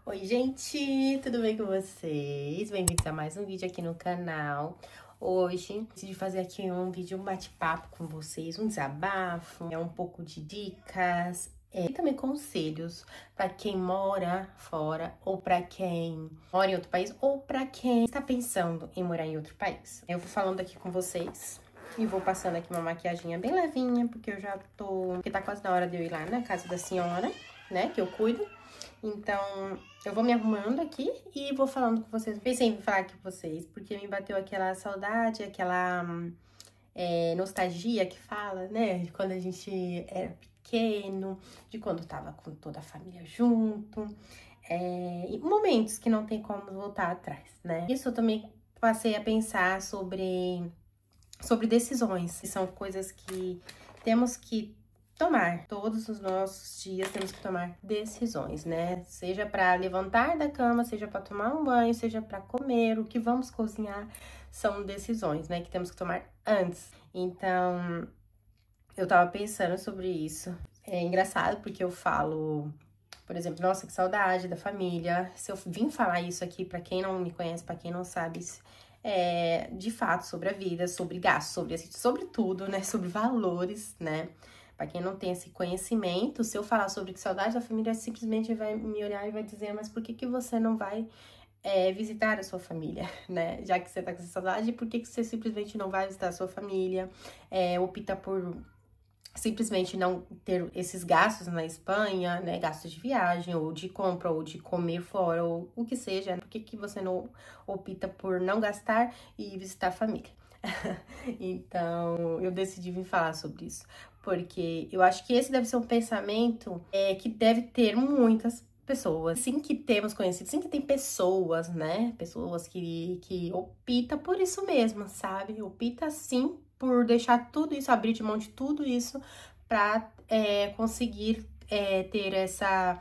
Oi, gente, tudo bem com vocês? Bem-vindos a mais um vídeo aqui no canal. Hoje, decidi fazer aqui um vídeo, um bate-papo com vocês, um desabafo, um pouco de dicas e também conselhos para quem mora fora ou para quem mora em outro país ou para quem está pensando em morar em outro país. Eu vou falando aqui com vocês e vou passando aqui uma maquiaginha bem levinha, porque eu já tô... porque tá quase na hora de eu ir lá na casa da senhora, né, que eu cuido. Então, eu vou me arrumando aqui e vou falando com vocês. Pensei em falar aqui com vocês, porque me bateu aquela saudade, aquela nostalgia que fala, né? De quando a gente era pequeno, de quando tava com toda a família junto. E momentos que não tem como voltar atrás, né? Isso eu também passei a pensar sobre decisões, que são coisas que temos que tomar. Todos os nossos dias temos que tomar decisões, né? Seja para levantar da cama, seja para tomar um banho, seja para comer, o que vamos cozinhar, são decisões, né? Que temos que tomar antes. Então, eu tava pensando sobre isso. É engraçado porque eu falo, por exemplo, nossa, que saudade da família. Se eu vim falar isso aqui para quem não me conhece, para quem não sabe, de fato, sobre a vida, sobre gastos, sobre tudo, né? Sobre valores, né? Pra quem não tem esse conhecimento, se eu falar sobre que saudade da família, simplesmente vai me olhar e vai dizer, mas por que você não vai visitar a sua família, né? Já que você tá com essa saudade, por que você simplesmente não vai visitar a sua família? Opta por simplesmente não ter esses gastos na Espanha, né? Gastos de viagem, ou de compra, ou de comer fora, ou o que seja. Por que você não opta por não gastar e visitar a família? Então, eu decidi vir falar sobre isso, porque eu acho que esse deve ser um pensamento que deve ter muitas pessoas. Sim que temos conhecido, sim que tem pessoas, né? Pessoas que optam por isso mesmo, sabe? Opta sim por deixar tudo isso, abrir de mão de tudo isso pra conseguir ter essa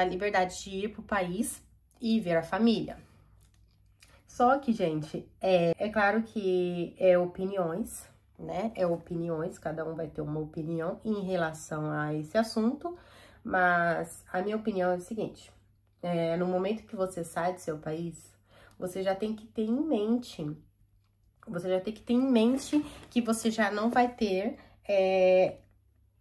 liberdade de ir pro país e ver a família. Só que, gente, é claro que opiniões, né? Opiniões, cada um vai ter uma opinião em relação a esse assunto, mas a minha opinião é o seguinte: no momento que você sai do seu país, você já tem que ter em mente, que você já não vai ter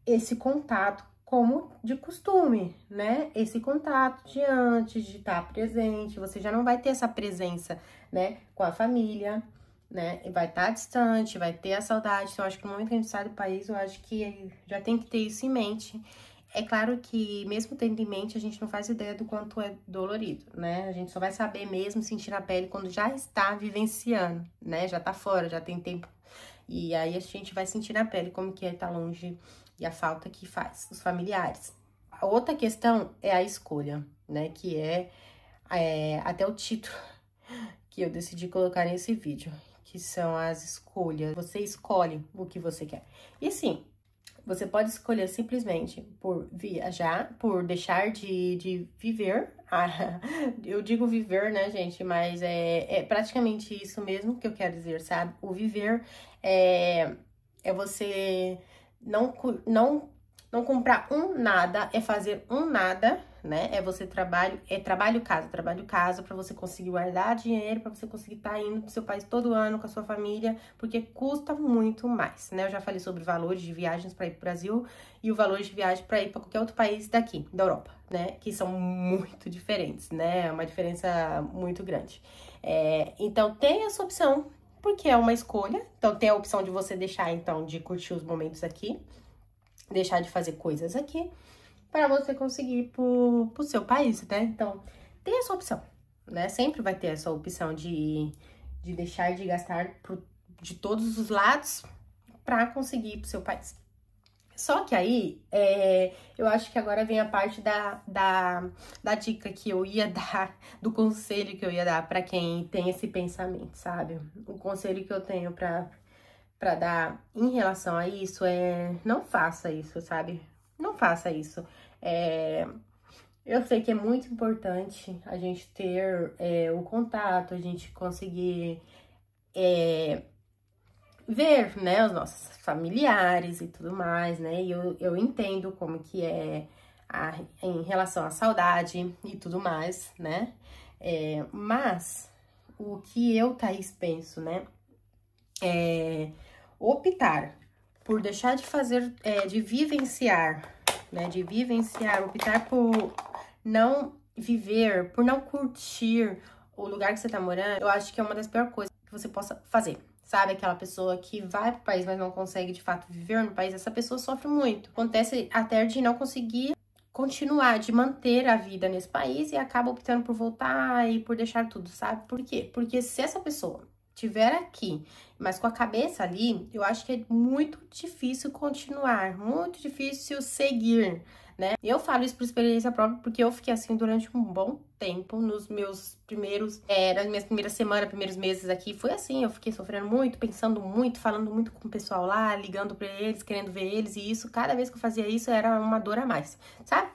esse contato como de costume, né? Esse contato de antes, de estar presente, você já não vai ter essa presença, né, com a família, né? Vai estar distante, vai ter a saudade. Então, eu acho que no momento que a gente sai do país, eu acho que já tem que ter isso em mente. É claro que, mesmo tendo em mente, a gente não faz ideia do quanto é dolorido, né? A gente só vai saber mesmo, sentir na pele, quando já está vivenciando, né? Já tá fora, já tem tempo. E aí, a gente vai sentir na pele como que é estar longe e a falta que faz os familiares. A outra questão é a escolha, né? Que até o título que eu decidi colocar nesse vídeo, que são as escolhas. Você escolhe o que você quer. E sim, você pode escolher simplesmente por viajar, por deixar de viver. Eu digo viver, né, gente? Mas é praticamente isso mesmo que eu quero dizer, sabe? O viver é você não comprar um nada, é fazer um nada, né? É você trabalho casa para você conseguir guardar dinheiro, para você conseguir estar indo pro seu país todo ano com a sua família, porque custa muito mais, né? Eu já falei sobre valores de viagens para ir pro Brasil e o valor de viagem para ir para qualquer outro país daqui, da Europa, né? Que são muito diferentes, né? É uma diferença muito grande. Então, tem essa opção, porque é uma escolha. Então, tem a opção de você deixar, então, de curtir os momentos aqui, deixar de fazer coisas aqui, para você conseguir ir pro seu país, né? Então, tem essa opção, né? Sempre vai ter essa opção de deixar de gastar de todos os lados para conseguir ir pro seu país. Só que aí, eu acho que agora vem a parte da dica que eu ia dar, do conselho que eu ia dar para quem tem esse pensamento, sabe? O conselho que eu tenho para dar em relação a isso não faça isso, sabe? Não faça isso. Eu sei que é muito importante a gente ter o contato, a gente conseguir ver, né, os nossos familiares e tudo mais, né? E eu entendo como que é em relação à saudade e tudo mais, né? Mas o que eu, Thaís, penso, né? Optar por deixar de fazer, de vivenciar, né? De vivenciar, optar por não viver, por não curtir o lugar que você tá morando, eu acho que é uma das piores coisas que você possa fazer. Sabe, aquela pessoa que vai pro país, mas não consegue de fato viver no país, essa pessoa sofre muito. Acontece até de não conseguir continuar, de manter a vida nesse país e acaba optando por voltar e por deixar tudo, sabe? Por quê? Porque se essa pessoa tiver aqui, mas com a cabeça ali, eu acho que é muito difícil continuar, muito difícil seguir, né? Eu falo isso por experiência própria, porque eu fiquei assim durante um bom tempo, nos meus primeiros, nas minhas primeiras semanas, primeiros meses aqui, foi assim, eu fiquei sofrendo muito, pensando muito, falando muito com o pessoal lá, ligando pra eles, querendo ver eles, e isso, cada vez que eu fazia isso, era uma dor a mais, sabe?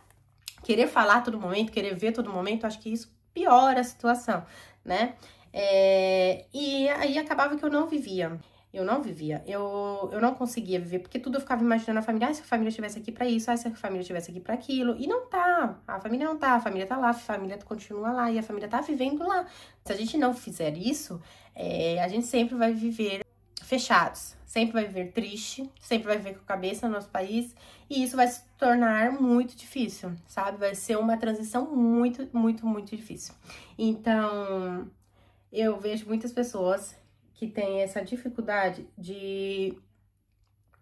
Querer falar a todo momento, querer ver a todo momento, acho que isso piora a situação, né? E aí acabava que eu não vivia. Eu não conseguia viver, porque tudo eu ficava imaginando a família, se a família estivesse aqui pra isso, se a família estivesse aqui pra aquilo, e não tá, a família não tá, a família tá lá, a família continua lá, e a família tá vivendo lá. Se a gente não fizer isso, a gente sempre vai viver fechados, sempre vai viver triste, sempre vai viver com a cabeça no nosso país, e isso vai se tornar muito difícil, sabe? Vai ser uma transição muito, muito, muito difícil. Então, eu vejo muitas pessoas que têm essa dificuldade de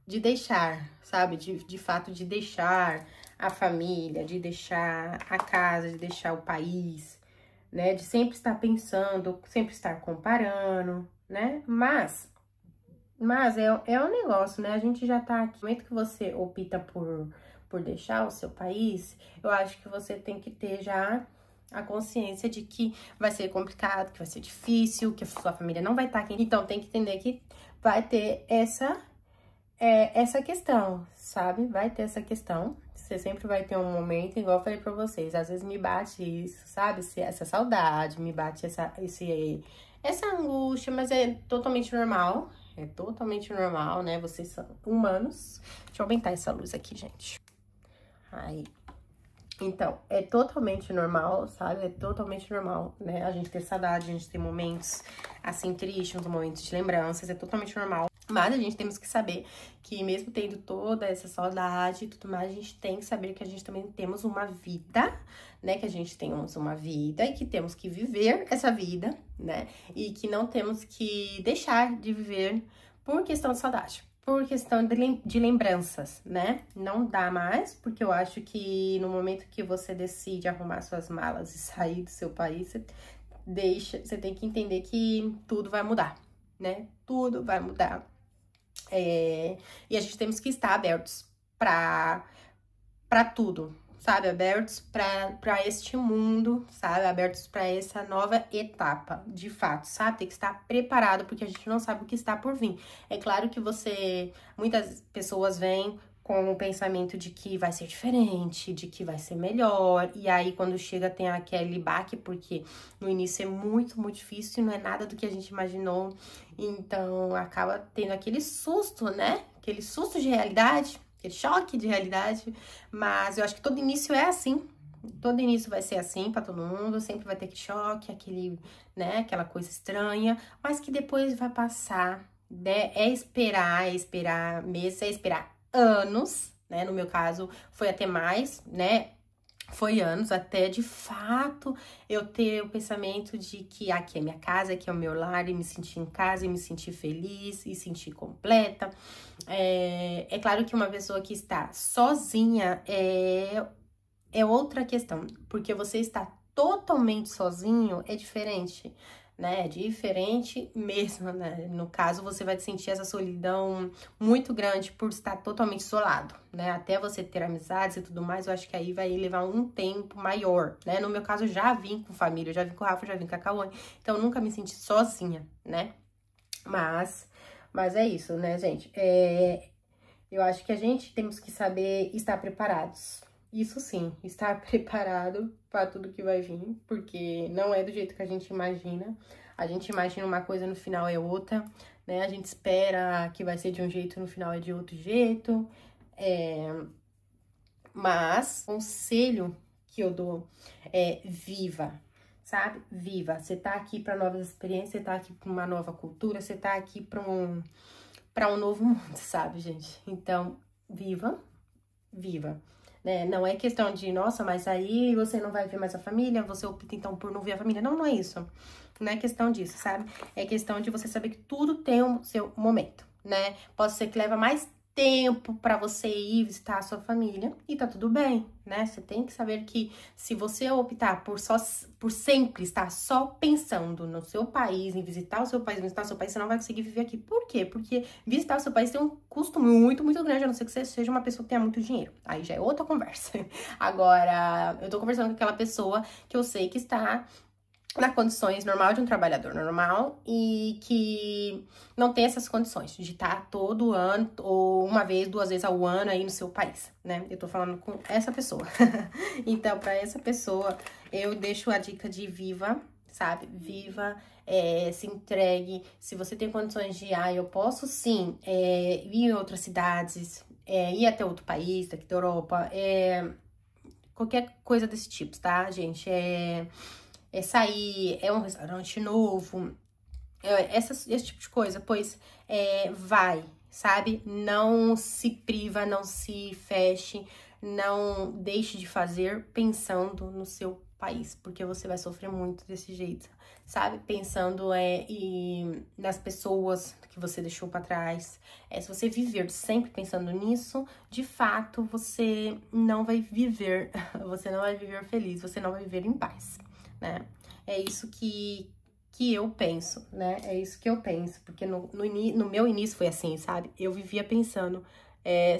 deixar, sabe? De fato, de deixar a família, de deixar a casa, de deixar o país, né? De sempre estar pensando, sempre estar comparando, né? Mas é um negócio, né? A gente já tá aqui. No momento que você opta por deixar o seu país, eu acho que você tem que ter já a consciência de que vai ser complicado, que vai ser difícil, que a sua família não vai estar aqui. Então, tem que entender que vai ter essa questão, sabe? Vai ter essa questão. Você sempre vai ter um momento, igual eu falei pra vocês, às vezes me bate isso, sabe? Essa saudade, me bate essa angústia, mas é totalmente normal. É totalmente normal, né? Vocês são humanos. Deixa eu aumentar essa luz aqui, gente. Aí. Então, é totalmente normal, sabe? É totalmente normal, né? A gente ter saudade, a gente ter momentos, assim, tristes, uns momentos de lembranças, é totalmente normal. Mas a gente temos que saber que mesmo tendo toda essa saudade e tudo mais, a gente tem que saber que a gente também temos uma vida, né? Que a gente temos uma vida e que temos que viver essa vida, né? E que não temos que deixar de viver por questão de saudade. Por questão de lembranças, né? Não dá mais, porque eu acho que no momento que você decide arrumar suas malas e sair do seu país, você tem que entender que tudo vai mudar, né? Tudo vai mudar. E a gente temos que estar abertos pra tudo, sabe? Abertos pra este mundo, sabe? Abertos pra essa nova etapa, de fato, sabe? Tem que estar preparado, porque a gente não sabe o que está por vir. É claro que muitas pessoas vêm com o pensamento de que vai ser diferente, de que vai ser melhor, e aí quando chega tem aquele baque, porque no início é muito, muito difícil, não é nada do que a gente imaginou, então acaba tendo aquele susto, né? Aquele susto de realidade, aquele choque de realidade, mas eu acho que todo início é assim. Todo início vai ser assim pra todo mundo, sempre vai ter aquele choque, né, aquela coisa estranha, mas que depois vai passar, né? É esperar meses, é esperar anos, né? No meu caso, foi até mais, né? Foi anos até, de fato, eu ter o pensamento de que aqui é minha casa, aqui é o meu lar, e me sentir em casa, e me sentir feliz, e sentir completa. É claro que uma pessoa que está sozinha é outra questão, porque você está totalmente sozinho é diferente, né? É diferente mesmo, né? No caso, você vai sentir essa solidão muito grande por estar totalmente isolado, né? Até você ter amizades e tudo mais, eu acho que aí vai levar um tempo maior, né? No meu caso, eu já vim com família, eu já vim com o Rafa, já vim com a Cauane, então eu nunca me senti sozinha, né? Mas é isso, né, gente? Eu acho que a gente temos que saber estar preparados. Isso sim, estar preparado para tudo que vai vir, porque não é do jeito que a gente imagina. A gente imagina uma coisa, no final é outra, né? A gente espera que vai ser de um jeito, no final é de outro jeito. Mas, conselho que eu dou é viva, sabe? Viva. Você tá aqui pra novas experiências, você tá aqui pra uma nova cultura, você tá aqui pra um novo mundo, sabe, gente? Então, viva, viva. Né? Não é questão de, nossa, mas aí você não vai ver mais a família, você opta então por não ver a família. Não, não é isso. Não é questão disso, sabe? É questão de você saber que tudo tem o seu momento, né? Pode ser que leva mais tempo pra você ir visitar a sua família e tá tudo bem, né? Você tem que saber que se você optar por sempre estar só pensando no seu país, em visitar o seu país, você não vai conseguir viver aqui. Por quê? Porque visitar o seu país tem um custo muito, muito grande, a não ser que você seja uma pessoa que tenha muito dinheiro. Aí já é outra conversa. Agora, eu tô conversando com aquela pessoa que eu sei que está nas condições normal de um trabalhador normal e que não tem essas condições de estar todo ano ou uma vez, 2 vezes ao ano aí no seu país, né? Eu tô falando com essa pessoa. Então, pra essa pessoa, eu deixo a dica de viva, sabe? Viva, se entregue. Se você tem condições de ir, eu posso sim ir em outras cidades, ir até outro país, daqui da Europa, qualquer coisa desse tipo, tá, gente? É sair, é um restaurante novo, esse tipo de coisa, pois vai, sabe? Não se priva, não se feche, não deixe de fazer pensando no seu país, porque você vai sofrer muito desse jeito, sabe? Pensando nas pessoas que você deixou pra trás. Se você viver sempre pensando nisso, de fato, você não vai viver, você não vai viver feliz, você não vai viver em paz. Né? É isso que eu penso, né? É isso que eu penso, porque no meu início foi assim, sabe? Eu vivia pensando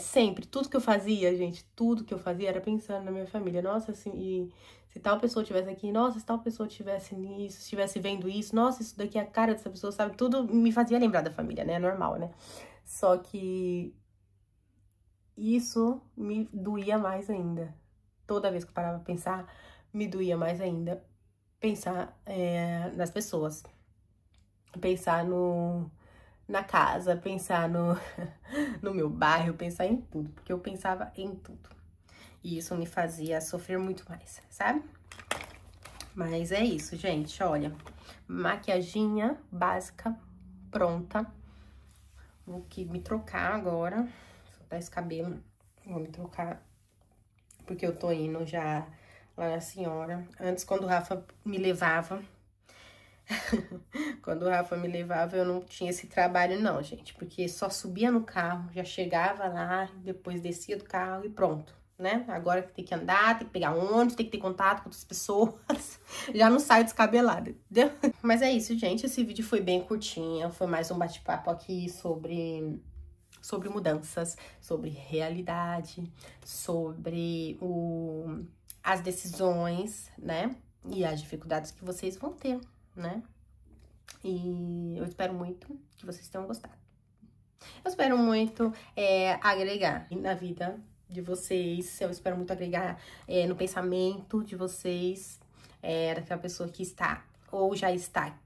sempre, tudo que eu fazia, gente, tudo que eu fazia era pensando na minha família. Nossa, assim, e se tal pessoa estivesse aqui, nossa, se tal pessoa estivesse nisso, estivesse vendo isso, nossa, isso daqui é a cara dessa pessoa, sabe? Tudo me fazia lembrar da família, né? É normal, né? Só que isso me doía mais ainda. Toda vez que eu parava pra pensar, me doía mais ainda. Pensar nas pessoas, pensar na casa, pensar no meu bairro, pensar em tudo, porque eu pensava em tudo. E isso me fazia sofrer muito mais, sabe? Mas é isso, gente, olha, maquiaginha básica, pronta. Vou aqui me trocar agora, soltar esse cabelo, vou me trocar, porque eu tô indo já lá na senhora. Antes, quando o Rafa me levava, eu não tinha esse trabalho não, gente, porque só subia no carro, já chegava lá, depois descia do carro e pronto, né? Agora que tem que andar, tem que pegar ônibus, tem que ter contato com outras pessoas, já não saio descabelada, entendeu? Mas é isso, gente, esse vídeo foi bem curtinho, foi mais um bate-papo aqui sobre mudanças, sobre realidade, sobre as decisões, né? E as dificuldades que vocês vão ter, né? E eu espero muito que vocês tenham gostado. Eu espero muito agregar na vida de vocês. Eu espero muito agregar no pensamento de vocês, daquela pessoa que está ou já está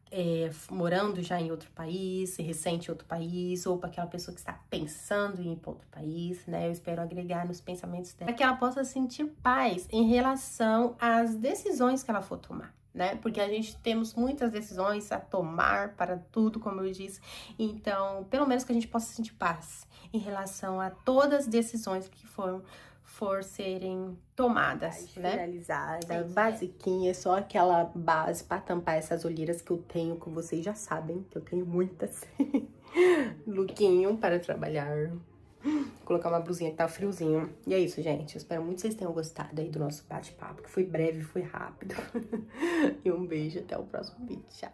morando já em outro país, recente em outro país, ou para aquela pessoa que está pensando em ir para outro país, né? Eu espero agregar nos pensamentos dela, para que ela possa sentir paz em relação às decisões que ela for tomar, né? Porque a gente temos muitas decisões a tomar para tudo, como eu disse. Então, pelo menos que a gente possa sentir paz em relação a todas as decisões que for serem tomadas, né? Finalizada, basiquinha, só aquela base para tampar essas olheiras que eu tenho, que vocês já sabem, que eu tenho muitas. Lookinho para trabalhar. Vou colocar uma blusinha que tá friozinho. E é isso, gente. Eu espero muito que vocês tenham gostado aí do nosso bate-papo, que foi breve, foi rápido. E um beijo, até o próximo vídeo. Tchau.